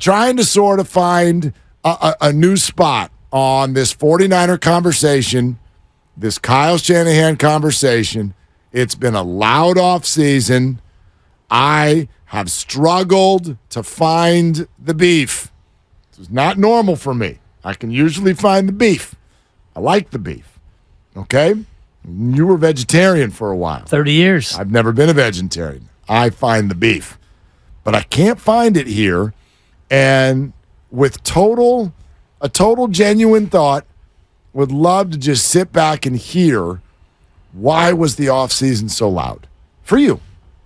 trying to sort of find a new spot on this 49er conversation, this Kyle Shanahan conversation. It's been a loud offseason. I have struggled to find the beef. This is not normal for me. I can usually find the beef. I like the beef. Okay? You were vegetarian for a while. 30 years. I've never been a vegetarian. I find the beef. But I can't find it here. And with a total genuine thought, would love to just sit back and hear why was the offseason so loud? For you.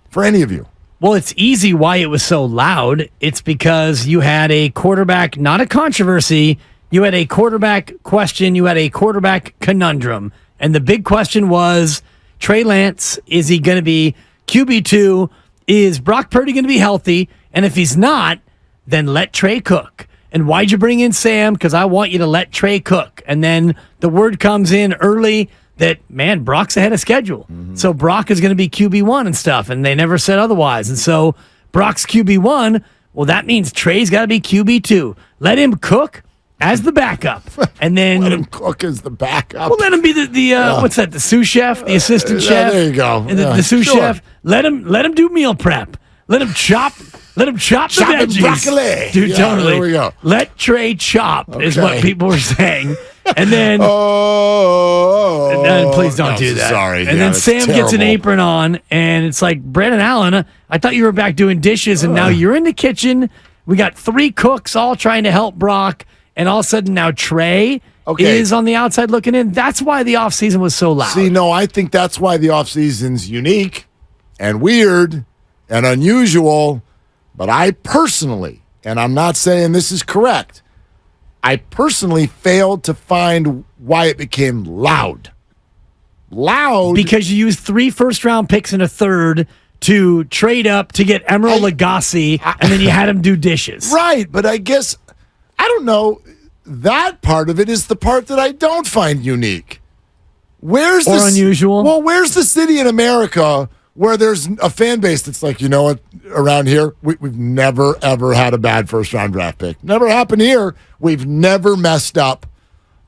For any of you. Well, it's easy why it was so loud. It's because you had a quarterback, not a controversy. You had a quarterback question. You had a quarterback conundrum. And the big question was, Trey Lance, is he going to be QB2? Is Brock Purdy going to be healthy? And if he's not, then let Trey cook. And why'd you bring in Sam? Because I want you to let Trey cook. And then the word comes in early that, man, Brock's ahead of schedule. Mm-hmm. So Brock is going to be QB1 and stuff. And they never said otherwise. And so Brock's QB1, well, that means Trey's got to be QB2. Let him cook as the backup, and then let him cook as the backup. Well, let him be the what's that? The sous chef, the assistant chef. There you go. And the sous chef. Let him do meal prep. Let him chop the veggies. Broccoli. Dude, totally. There we go. Let Trey chop is what people were saying. And then please don't do that. Sorry. And then Sam gets an apron on, and it's like, Brandon Allen, I thought you were back doing dishes, and now you're in the kitchen. We got 3 cooks all trying to help Brock. And all of a sudden now Trey is on the outside looking in. That's why the offseason was so loud. See, no, I think that's why the offseason's unique and weird and unusual. But I personally, and I'm not saying this is correct, I personally failed to find why it became loud. Loud. Because you used 3 first-round picks and a third to trade up to get Emeril Lagasse, and then you had him do dishes. Right, but I guess, I don't know, that part of it is the part that I don't find unique. Where's or unusual? Well, where's the city in America where there's a fan base that's like, you know what, around here, we've never, ever had a bad first-round draft pick. Never happened here. We've never messed up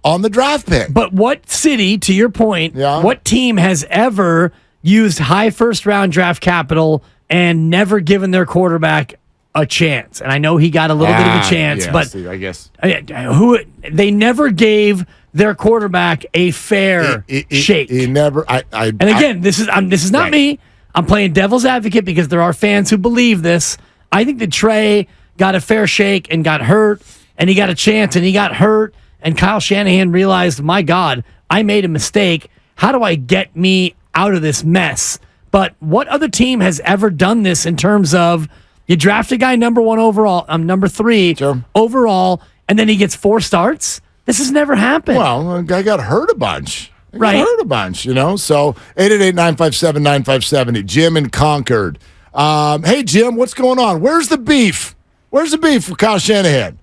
on the draft pick. But what city, to your point, what team has ever used high first-round draft capital and never given their quarterback a chance? And I know he got a little bit of a chance, but Steve, I guess they never gave their quarterback a fair shake. He never. And again, this is not me. I'm playing devil's advocate because there are fans who believe this. I think that Trey got a fair shake and got hurt, and he got a chance and he got hurt, and Kyle Shanahan realized, my God, I made a mistake. How do I get me out of this mess? But what other team has ever done this in terms of, you draft a guy number 1 overall, number 3 overall, and then he gets 4 starts? This has never happened. Well, the guy got hurt a bunch. Right. Got hurt a bunch, you know? So 888-957-9570. Jim in Concord. Hey, Jim, what's going on? Where's the beef? Where's the beef for Kyle Shanahan?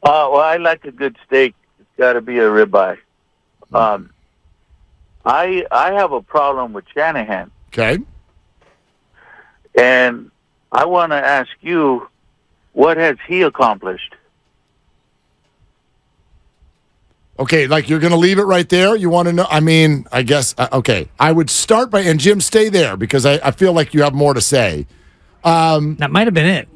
Well, I like a good steak. It's got to be a ribeye. I have a problem with Shanahan. Okay. And I want to ask you, what has he accomplished? Okay, like you're going to leave it right there? You want to know? I mean, I guess, okay. I would start by, and Jim, stay there because I feel like you have more to say. That might have been it.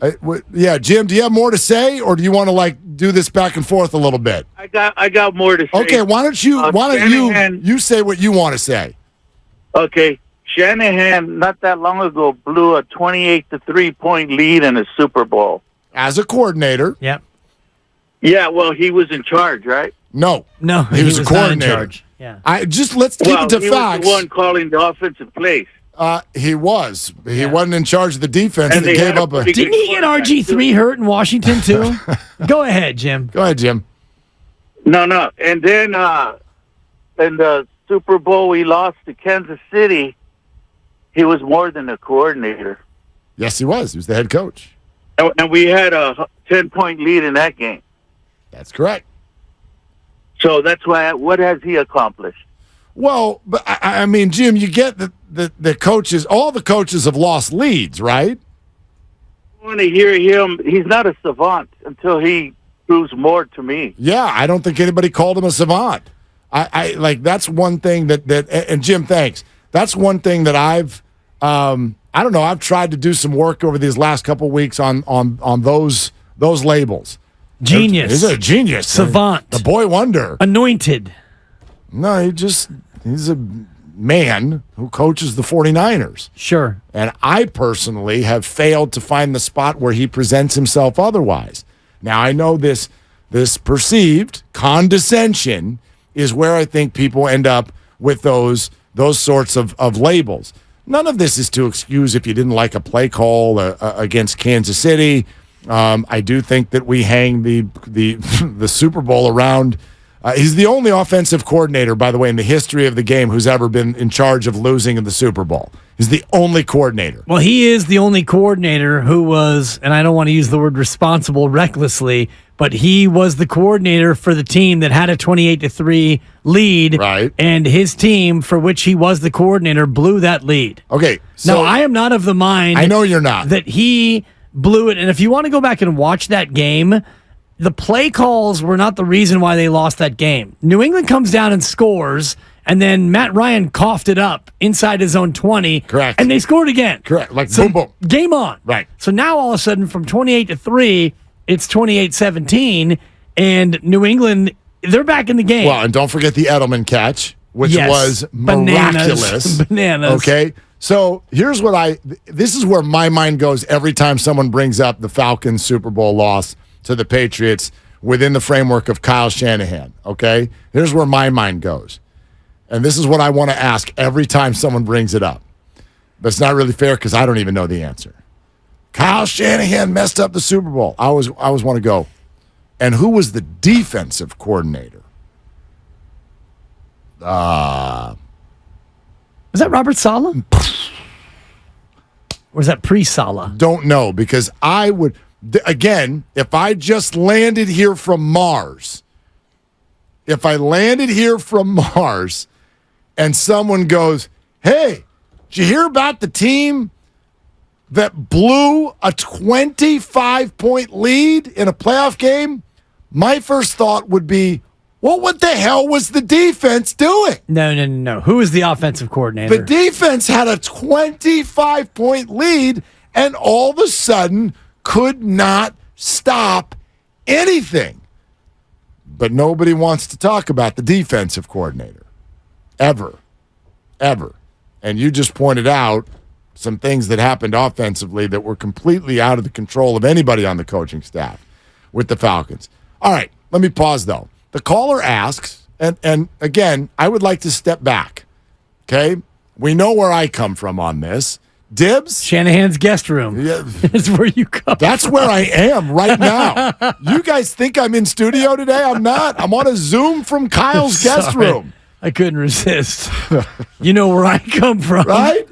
Yeah, Jim, do you have more to say, or do you want to like do this back and forth a little bit? I got more to say. Okay, why don't you say what you want to say? Okay, Shanahan not that long ago blew a 28-3 point lead in a Super Bowl as a coordinator. Yep. Yeah, well, he was in charge, right? No, he was a coordinator. not in charge. Yeah. Let's keep it to he facts. Was the one calling the offensive plays. He was. He wasn't in charge of the defense. And they gave up Didn't he get RG3 hurt in Washington too? Go ahead, Jim. Go ahead, Jim. No. And then in the Super Bowl we lost to Kansas City, he was more than a coordinator. Yes, he was. He was the head coach. And we had a 10-point lead in that game. That's correct. So that's why. What has he accomplished? Well, but I mean, Jim, you get the coaches. All the coaches have lost leads, right? want to hear him. He's not a savant until he proves more to me. Yeah, I don't think anybody called him a savant. I like that's one thing that and Jim, thanks. That's one thing that I've I don't know. I've tried to do some work over these last couple weeks on those labels. Genius. He's a genius. Savant. The boy wonder. Anointed. No, he's a man who coaches the 49ers. Sure. And I personally have failed to find the spot where he presents himself otherwise. Now, I know this perceived condescension is where I think people end up with those sorts of labels. None of this is to excuse if you didn't like a play call against Kansas City. I do think that we hang the Super Bowl around. He's the only offensive coordinator, by the way, in the history of the game who's ever been in charge of losing in the Super Bowl. He's the only coordinator. Well, he is the only coordinator who was, and I don't want to use the word responsible recklessly, but he was the coordinator for the team that had a 28-3 lead. Right. And his team, for which he was the coordinator, blew that lead. Okay. So now, I am not of the mind. I know you're not. That he blew it. And if you want to go back and watch that game, the play calls were not the reason why they lost that game. New England comes down and scores, and then Matt Ryan coughed it up inside his own 20. Correct. And they scored again. Correct. Like so, boom, boom. Game on. Right. So now all of a sudden from 28-3, it's 28-17, and New England, they're back in the game. Well, and don't forget the Edelman catch, which was miraculous. Bananas. Okay. So here's what this is where my mind goes every time someone brings up the Falcons Super Bowl loss to the Patriots within the framework of Kyle Shanahan. Okay. Here's where my mind goes. And this is what I want to ask every time someone brings it up. But it's not really fair because I don't even know the answer. Kyle Shanahan messed up the Super Bowl. I always want to go. And who was the defensive coordinator? Was that Robert Saleh? Or was that pre-Saleh? Don't know, because I would, again, if I just landed here from Mars, and someone goes, hey, did you hear about the team that blew a 25-point lead in a playoff game? My first thought would be, well, what the hell was the defense doing? No. Who was the offensive coordinator? The defense had a 25-point lead and all of a sudden could not stop anything. But nobody wants to talk about the defensive coordinator. Ever. And you just pointed out some things that happened offensively that were completely out of the control of anybody on the coaching staff with the Falcons. All right, let me pause, though. The caller asks, and again, I would like to step back, okay? We know where I come from on this. Dibs? Shanahan's guest room. Yeah. Is where you come That's from. where I am right now. You guys think I'm in studio today? I'm not. I'm on a Zoom from Kyle's guest Sorry. room. I couldn't resist. You know where I come from. Right?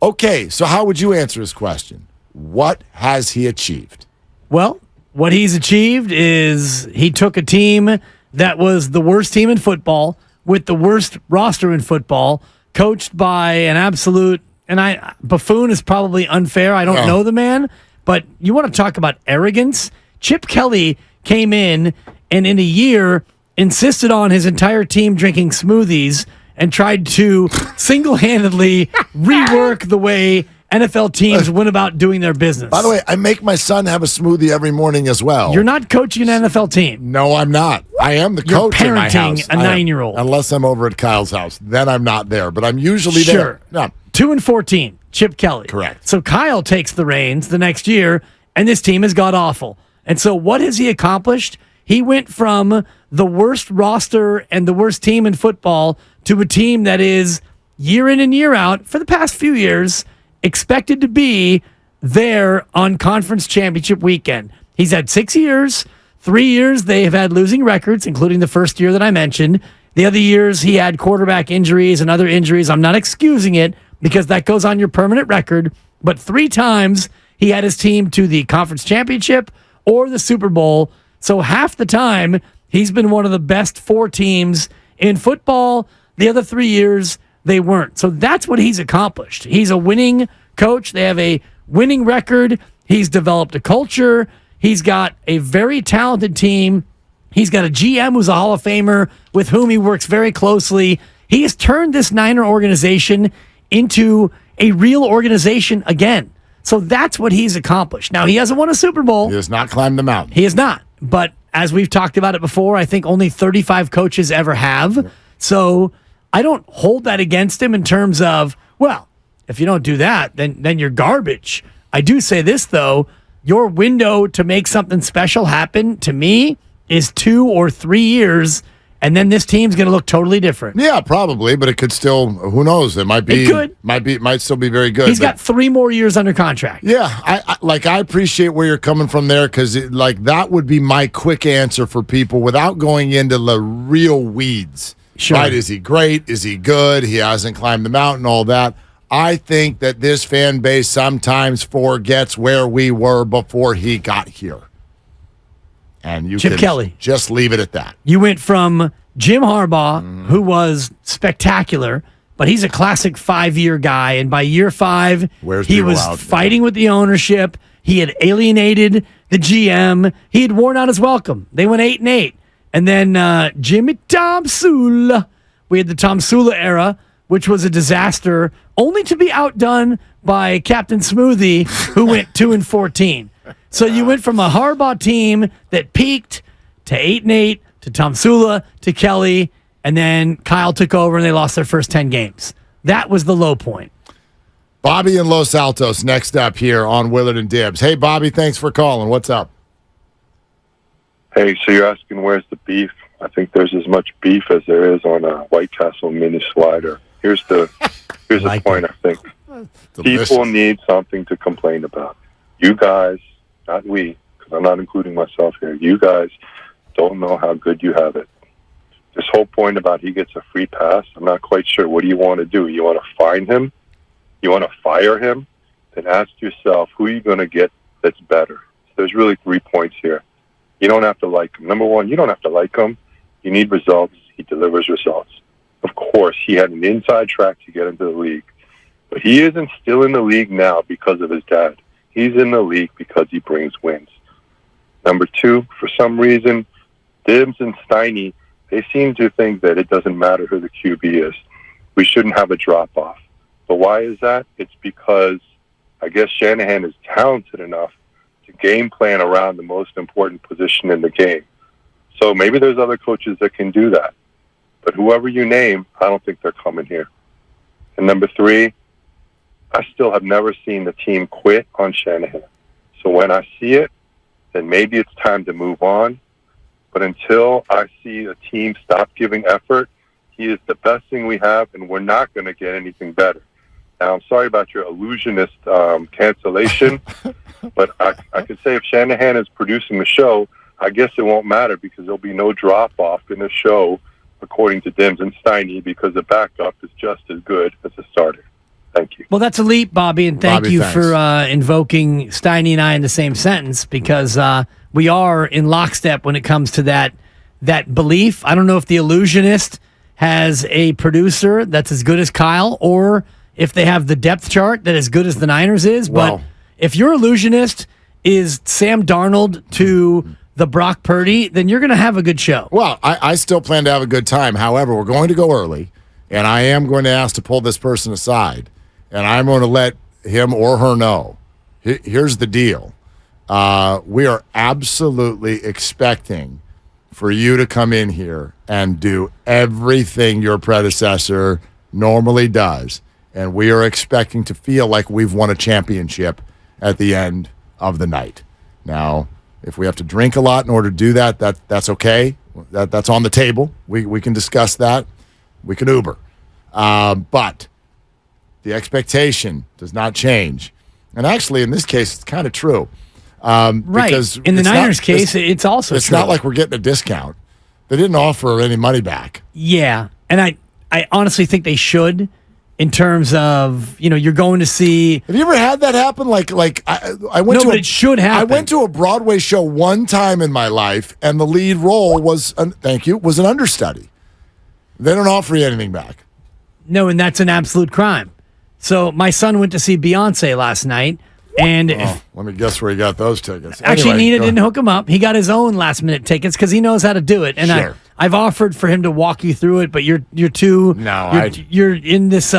Okay, so how would you answer his question? What has he achieved? Well, what he's achieved is he took a team that was the worst team in football with the worst roster in football, coached by an absolute, and buffoon is probably unfair. I don't know the man, but you want to talk about arrogance? Chip Kelly came in and in a year insisted on his entire team drinking smoothies and tried to single-handedly rework the way NFL teams went about doing their business. By the way, I make my son have a smoothie every morning as well. You're not coaching an NFL team. No, I'm not. I am the You're coach in my parenting house. a 9-year-old. Unless I'm over at Kyle's house. Then I'm not there, but I'm usually Sure. there. No. 2-14, Chip Kelly. Correct. So Kyle takes the reins the next year, and this team has got awful. And so what has he accomplished? He went from the worst roster and the worst team in football to a team that is year in and year out for the past few years expected to be there on conference championship weekend. He's had 6 years. 3 years they have had losing records, including the first year that I mentioned. The other years he had quarterback injuries and other injuries. I'm not excusing it because that goes on your permanent record. But 3 times he had his team to the conference championship or the Super Bowl. So half the time he's been one of the best 4 teams in football. The other 3 years they weren't. So that's what he's accomplished. He's a winning coach. They have a winning record. He's developed a culture. He's got a very talented team. He's got a GM who's a Hall of Famer with whom he works very closely. He has turned this Niner organization into a real organization again. So that's what he's accomplished. Now, he hasn't won a Super Bowl. He has not climbed the mountain. He has not. But as we've talked about it before, I think only 35 coaches ever have. So I don't hold that against him in terms of, well, if you don't do that, then you're garbage. I do say this, though. Your window to make something special happen, to me, is 2 or 3 years, and then this team's going to look totally different. Yeah, probably, but it could still, who knows? It might be. It could. Might still be very good. He's got 3 more years under contract. Yeah, I appreciate where you're coming from there because that would be my quick answer for people without going into the real weeds. Sure. Right? Is he great? Is he good? He hasn't climbed the mountain, all that. I think that this fan base sometimes forgets where we were before he got here. And you Chip can Kelly. just leave it at that. You went from Jim Harbaugh, who was spectacular, but he's a classic 5-year guy. And by year 5, he was fighting with the ownership. He had alienated the GM. He had worn out his welcome. They went 8-8. And then Jimmy Tomsula. We had the Tomsula era, which was a disaster, only to be outdone by Captain Smoothie, who went 2-14. So you went from a Harbaugh team that peaked to 8-8 to Tomsula to Kelly, and then Kyle took over and they lost their first 10 games. That was the low point. Bobby in Los Altos next up here on Willard and Dibs. Hey, Bobby, thanks for calling. What's up? Hey, so you're asking where's the beef? I think there's as much beef as there is on a White Castle mini slider. Here's the point, I think. Delicious. People need something to complain about. You guys, not we, because I'm not including myself here, you guys don't know how good you have it. This whole point about he gets a free pass, I'm not quite sure. What do you want to do? You want to fine him? You want to fire him? Then ask yourself, who are you going to get that's better? So there's really 3 points here. You don't have to like him. Number one, you don't have to like him. You need results. He delivers results. Of course, he had an inside track to get into the league. But he isn't still in the league now because of his dad. He's in the league because he brings wins. Number two, for some reason, Dibs and Steiny, they seem to think that it doesn't matter who the QB is. We shouldn't have a drop-off. But why is that? It's because I guess Shanahan is talented enough to game plan around the most important position in the game. So maybe there's other coaches that can do that. But whoever you name, I don't think they're coming here. And number three, I still have never seen the team quit on Shanahan. So when I see it, then maybe it's time to move on. But until I see a team stop giving effort, he is the best thing we have, and we're not going to get anything better. Now, I'm sorry about your illusionist cancellation, but I could say if Shanahan is producing the show, I guess it won't matter because there'll be no drop-off in the show, according to Dibs and Steiny, because the backup is just as good as the starter. Thank you. Well, that's a leap, Bobby, and thank you for invoking Steiny and I in the same sentence because we are in lockstep when it comes to that belief. I don't know if the illusionist has a producer that's as good as Kyle or if they have the depth chart that as good as the Niners is. Well, but if your illusionist is Sam Darnold to the Brock Purdy, then you're going to have a good show. Well, I still plan to have a good time. However, we're going to go early, and I am going to ask to pull this person aside, and I'm going to let him or her know. Here's the deal. We are absolutely expecting for you to come in here and do everything your predecessor normally does, and we are expecting to feel like we've won a championship at the end of the night. Now, if we have to drink a lot in order to do that, that's okay. That's on the table. We can discuss that. We can Uber. But the expectation does not change. And actually, in this case, it's kind of true. Right. Because in the Niners' case, it's also it's true. not like we're getting a discount. They didn't offer any money back. Yeah. And I honestly think they should. In terms of, you're going to see. Have you ever had that happen? Like I went to. But it should happen. I went to a Broadway show one time in my life, and the lead role was an understudy. They don't offer you anything back. No, and that's an absolute crime. So my son went to see Beyonce last night, And Let me guess where he got those tickets. actually, Anyway, Nina go didn't hook him up. He got his own last-minute tickets because he knows how to do it. And Sure. I've offered for him to walk you through it, but you're too. No, you're in this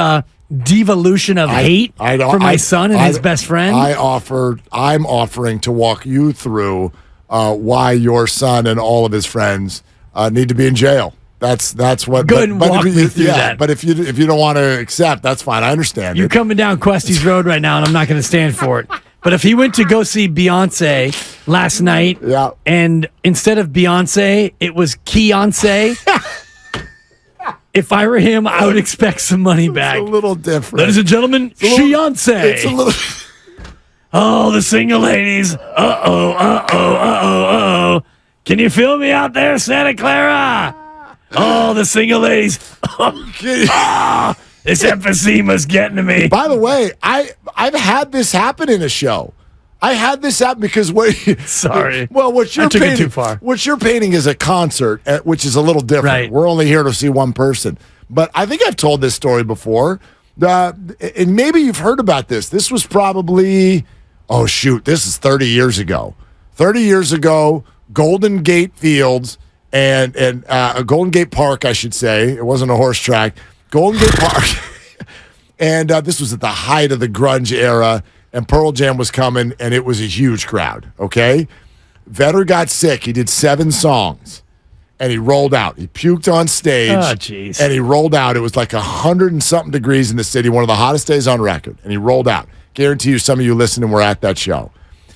devolution of hate for my son and his best friend. I'm offering to walk you through why your son and all of his friends need to be in jail. That's what. Go ahead and walk me through that. But if you don't want to accept, that's fine. I understand. You're coming down Questy's Road right now, and I'm not going to stand for it. But if he went to go see Beyonce last night, and instead of Beyonce, it was Keyonce. If I were him, I would expect some money back. It's a little different. Ladies and gentlemen, Beyonce. It's a little. Oh, the single ladies. Uh-oh. Can you feel me out there, Santa Clara? Oh, the single ladies. This emphysema's getting to me. By the way, I've had this happen in a show. I had this happen because Sorry. Well, what you're I took painting, it too far. What you're painting is a concert, which is a little different. Right. We're only here to see one person. But I think I've told this story before. And maybe you've heard about this. This was probably, this is 30 years ago. 30 years ago, Golden Gate Fields and Golden Gate Park, I should say. It wasn't a horse track. Golden Gate Park. And this was at the height of the grunge era. And Pearl Jam was coming, and it was a huge crowd, okay? Vedder got sick. He did 7 songs, and he rolled out. He puked on stage. Oh, jeez. And he rolled out. It was like 100-and-something degrees in the city, one of the hottest days on record. And he rolled out. Guarantee you some of you listening were at that show.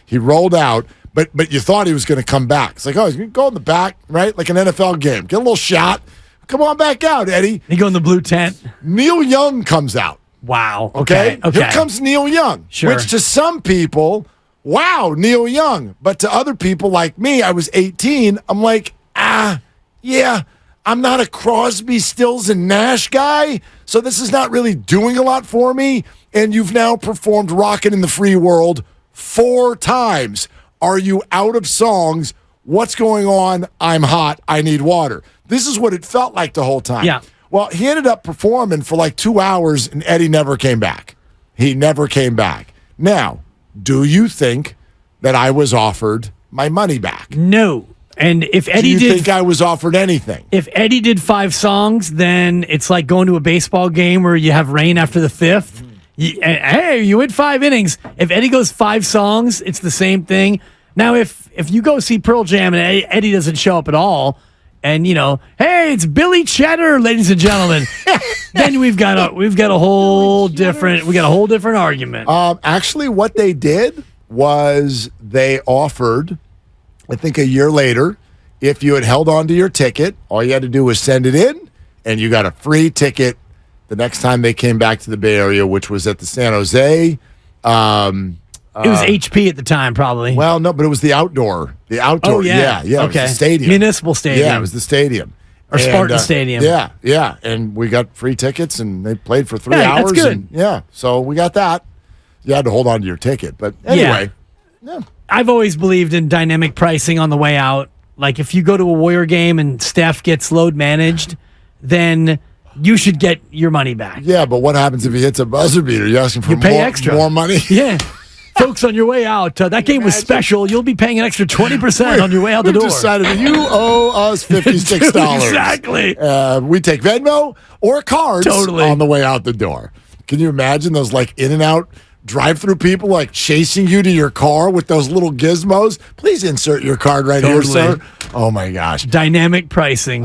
He rolled out, but you thought he was going to come back. It's like, he's going to go in the back, right? Like an NFL game. Get a little shot. Come on back out, Eddie. You go in the blue tent. Neil Young comes out. Wow. Okay. Here comes Neil Young. Sure. Which to some people, wow, Neil Young. But to other people like me, I was 18. I'm like, yeah, I'm not a Crosby, Stills, and Nash guy. So this is not really doing a lot for me. And you've now performed Rockin' in the Free World 4 times. Are you out of songs? What's going on? I'm hot. I need water. This is what it felt like the whole time. Yeah. Well, he ended up performing for like 2 hours, and Eddie never came back. He never came back. Now, do you think that I was offered my money back? No. And if Eddie do you think I was offered anything? If Eddie did 5 songs, then it's like going to a baseball game where you have rain after the 5th. Hey, you went 5 innings. If Eddie goes 5 songs, it's the same thing. Now, if you go see Pearl Jam and Eddie doesn't show up at all, and hey, it's Billy Cheddar, ladies and gentlemen, then we got a whole different argument. Actually, what they did was they offered, I think a year later, if you had held on to your ticket, all you had to do was send it in, and you got a free ticket the next time they came back to the Bay Area, which was at the San Jose. It was HP at the time, probably. Well, no, but it was the outdoor. Oh, yeah. It was the stadium. Municipal Stadium. Yeah, it was the stadium. Or Spartan Stadium. Yeah. And we got free tickets, and they played for 3 That's hours. good. And, so we got that. You had to hold on to your ticket. But anyway. Yeah. I've always believed in dynamic pricing on the way out. Like, if you go to a Warrior game and Steph gets load managed, then you should get your money back. Yeah, but what happens if he hits a buzzer beater? You're asking for extra. More money? Yeah. Folks, on your way out, that game was special. You'll be paying an extra 20% on your way out the door. We decided that you owe us $56. Exactly. We take Venmo or cards Totally. on the way out the door. Can you imagine those like in and out drive-through people like chasing you to your car with those little gizmos? Please insert your card right here, sir. Oh my gosh. Dynamic pricing.